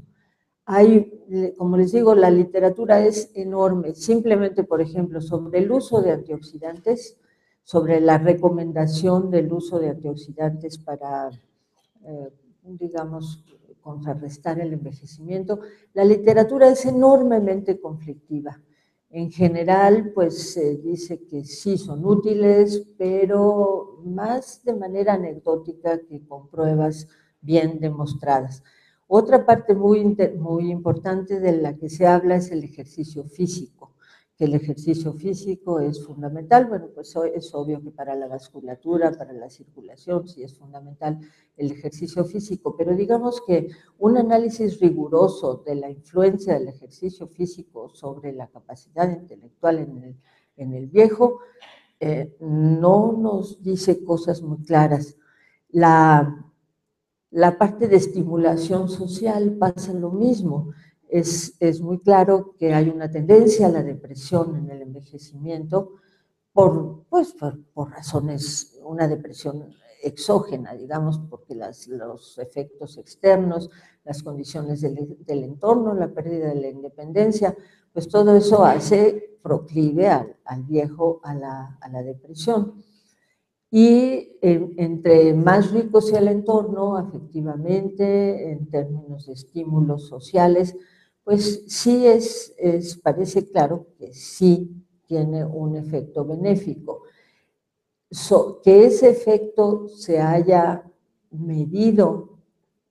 Como les digo, la literatura es enorme, simplemente, por ejemplo, sobre el uso de antioxidantes, sobre la recomendación del uso de antioxidantes para, digamos, contrarrestar el envejecimiento. La literatura es enormemente conflictiva. En general, pues se dice que sí son útiles, pero más de manera anecdótica que con pruebas bien demostradas. Otra parte muy importante de la que se habla es el ejercicio físico. que el ejercicio físico es fundamental. Bueno, pues es obvio que para la vasculatura, para la circulación, sí es fundamental el ejercicio físico, pero digamos que un análisis riguroso de la influencia del ejercicio físico sobre la capacidad intelectual en el viejo no nos dice cosas muy claras. La parte de estimulación social pasa lo mismo. Es muy claro que hay una tendencia a la depresión en el envejecimiento por razones, una depresión exógena, digamos, porque los efectos externos, las condiciones del entorno, la pérdida de la independencia, pues todo eso hace proclive al viejo a la depresión. Y entre más rico sea el entorno, afectivamente, en términos de estímulos sociales, pues sí parece claro que sí tiene un efecto benéfico. Que ese efecto se haya medido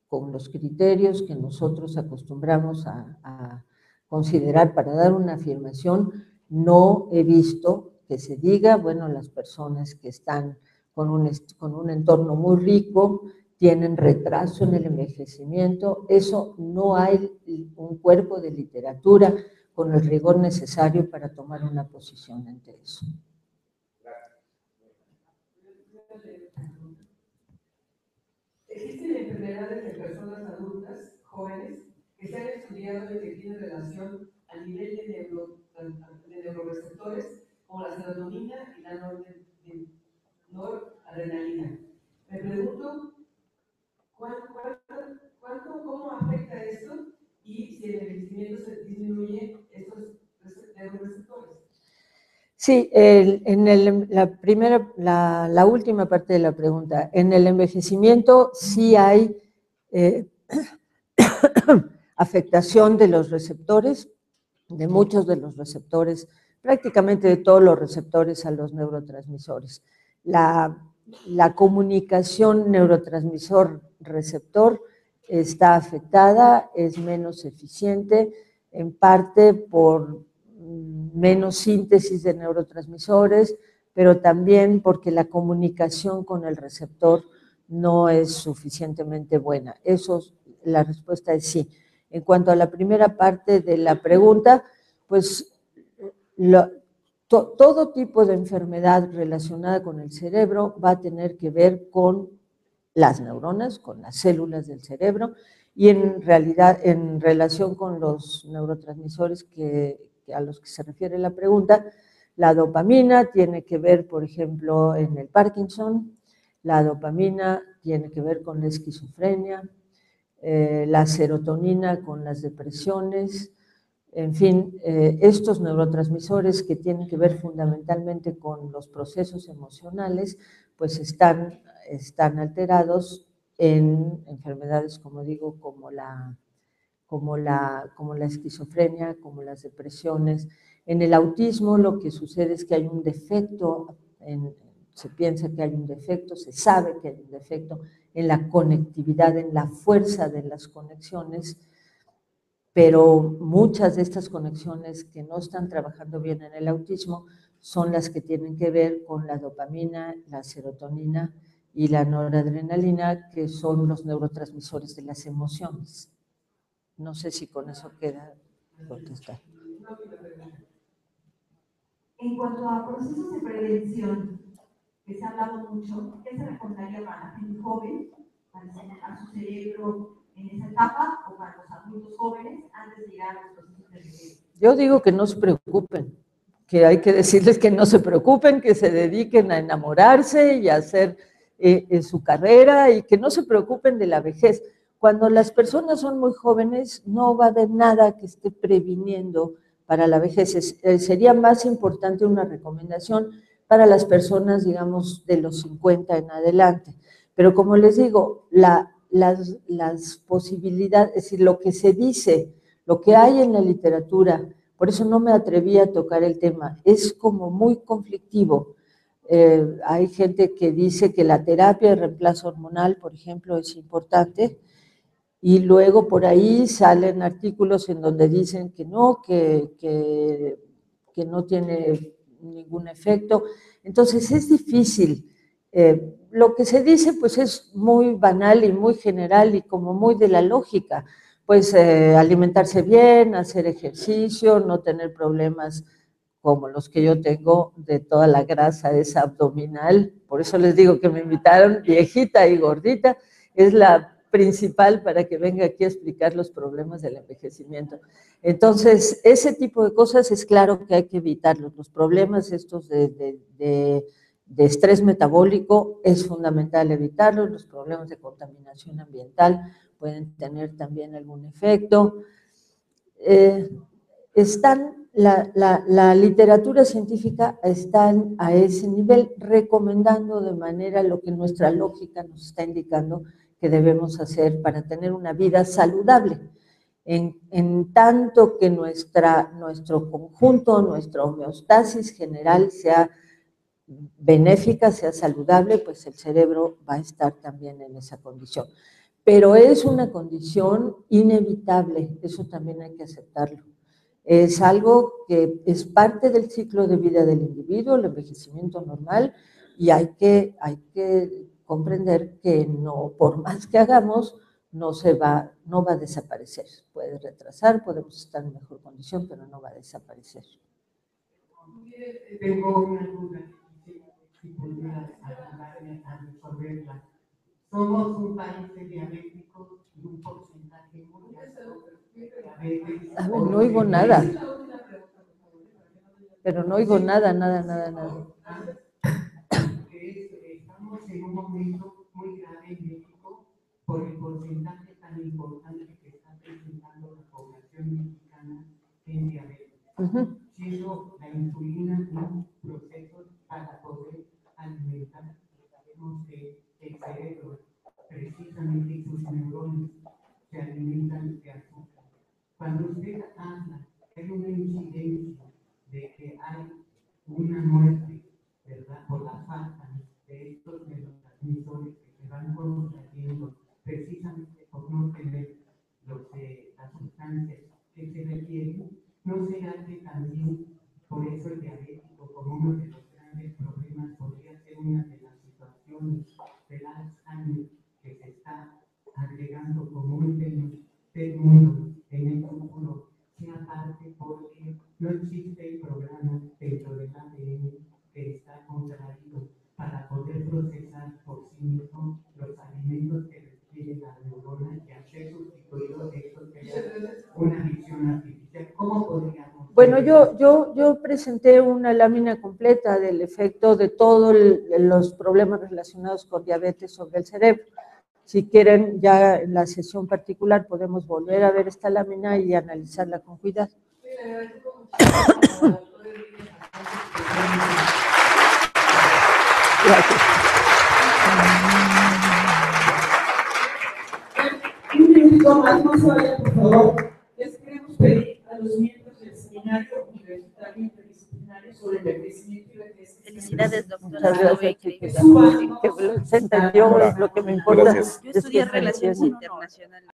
con los criterios que nosotros acostumbramos a considerar para dar una afirmación, no he visto que se diga, bueno, las personas que están con un entorno muy rico tienen retraso en el envejecimiento. Eso no hay un cuerpo de literatura con el rigor necesario para tomar una posición ante eso. ¿Existen enfermedades en personas adultas, jóvenes, que se han estudiado y que tienen relación al nivel de neuroreceptores como la serotonina y la noradrenalina? Me pregunto, ¿cómo afecta esto y si el envejecimiento se disminuye estos neuroreceptores? Sí, la última parte de la pregunta. En el envejecimiento sí hay afectación de los receptores, de muchos de los receptores, prácticamente de todos los receptores a los neurotransmisores. La comunicación neurotransmisor-receptor está afectada, es menos eficiente, en parte por menos síntesis de neurotransmisores, pero también porque la comunicación con el receptor no es suficientemente buena. La respuesta es sí. En cuanto a la primera parte de la pregunta, pues todo tipo de enfermedad relacionada con el cerebro va a tener que ver con las neuronas, con las células del cerebro, y en realidad, en relación con los neurotransmisores a los que se refiere la pregunta, la dopamina tiene que ver, por ejemplo, en el Parkinson, la dopamina tiene que ver con la esquizofrenia, la serotonina con las depresiones, en fin, estos neurotransmisores que tienen que ver fundamentalmente con los procesos emocionales, pues están alterados en enfermedades, como digo, como la esquizofrenia, como las depresiones. En el autismo lo que sucede es que hay un defecto, se piensa que hay un defecto, se sabe que hay un defecto en la conectividad, en la fuerza de las conexiones, pero muchas de estas conexiones que no están trabajando bien en el autismo son las que tienen que ver con la dopamina, la serotonina y la noradrenalina, que son los neurotransmisores de las emociones. No sé si con eso queda contestar. En cuanto a procesos de prevención, que se ha hablado mucho, ¿qué se recomendaría para la gente joven, para estimular su cerebro en esa etapa, o para los adultos jóvenes antes de llegar a los procesos de prevención? Yo digo que no se preocupen, que hay que decirles que no se preocupen, que se dediquen a enamorarse y a hacer su carrera, y que no se preocupen de la vejez. Cuando las personas son muy jóvenes, no va a haber nada que esté previniendo para la vejez. Sería más importante una recomendación para las personas, digamos, de los 50 en adelante. Pero como les digo, las posibilidades, es decir, lo que se dice, lo que hay en la literatura, por eso no me atreví a tocar el tema, es como muy conflictivo. Hay gente que dice que la terapia de reemplazo hormonal, por ejemplo, es importante, y luego por ahí salen artículos en donde dicen que no, que que no tiene ningún efecto. Entonces es difícil. Lo que se dice pues es muy banal y muy general y como muy de la lógica, pues alimentarse bien, hacer ejercicio, no tener problemas como los que yo tengo de toda la grasa esa abdominal, por eso les digo que me invitaron, viejita y gordita, es la principal para que venga aquí a explicar los problemas del envejecimiento. Entonces, ese tipo de cosas es claro que hay que evitarlos. Los problemas estos de estrés metabólico es fundamental evitarlos, los problemas de contaminación ambiental pueden tener también algún efecto. La literatura científica está a ese nivel recomendando de manera lo que nuestra lógica nos está indicando que debemos hacer para tener una vida saludable. En tanto que nuestro conjunto, nuestra homeostasis general sea benéfica, sea saludable, pues el cerebro va a estar también en esa condición. Pero es una condición inevitable, eso también hay que aceptarlo. Es algo que es parte del ciclo de vida del individuo, el envejecimiento normal, y hay que comprender que no, por más que hagamos, no va a desaparecer. Puede retrasar, podemos estar en mejor condición, pero no va a desaparecer. Tengo una duda, si podría ayudarme a resolverla. Somos un país de diabéticos y un porcentaje muy alto de diabetes. A ver, no oigo nada. Pero no oigo nada. Estamos en un momento muy grave en México por el porcentaje tan importante que está presentando la población mexicana en diabetes. Siendo la insulina un proceso para poder alimentar, sabemos que el cerebro, precisamente sus neuronas, se alimentan de azúcar. Cuando usted habla, hay una incidencia de que hay una muerte, ¿verdad?, por la falta de estos neurotransmisores que se van contrayendo, precisamente por no tener las sustancias que se requieren. ¿No será que también por eso el diabético, como uno de los grandes problemas, podría ser una de las situaciones del Alzheimer que se está agregando como un mundo en el futuro, sea parte porque no existe el programa dentro del ADN que está contraído para poder procesar por sí mismo los alimentos que requiere la neurona y hacer sustituido de estos que es una visión artificial? ¿Cómo podríamos? Bueno, yo presenté una lámina completa del efecto de todos los problemas relacionados con diabetes sobre el cerebro. Si quieren, ya en la sesión particular podemos volver a ver esta lámina y analizarla con cuidado. Gracias. Un minuto más, no se vaya, por favor. Les queremos pedir a los miembros del seminario universitario interdisciplinario sobre envejecimiento y vejez. Felicidades, doctora. Muchas gracias, chiquita. Que se entendió lo que me importa. Yo estudié Relaciones Internacionales.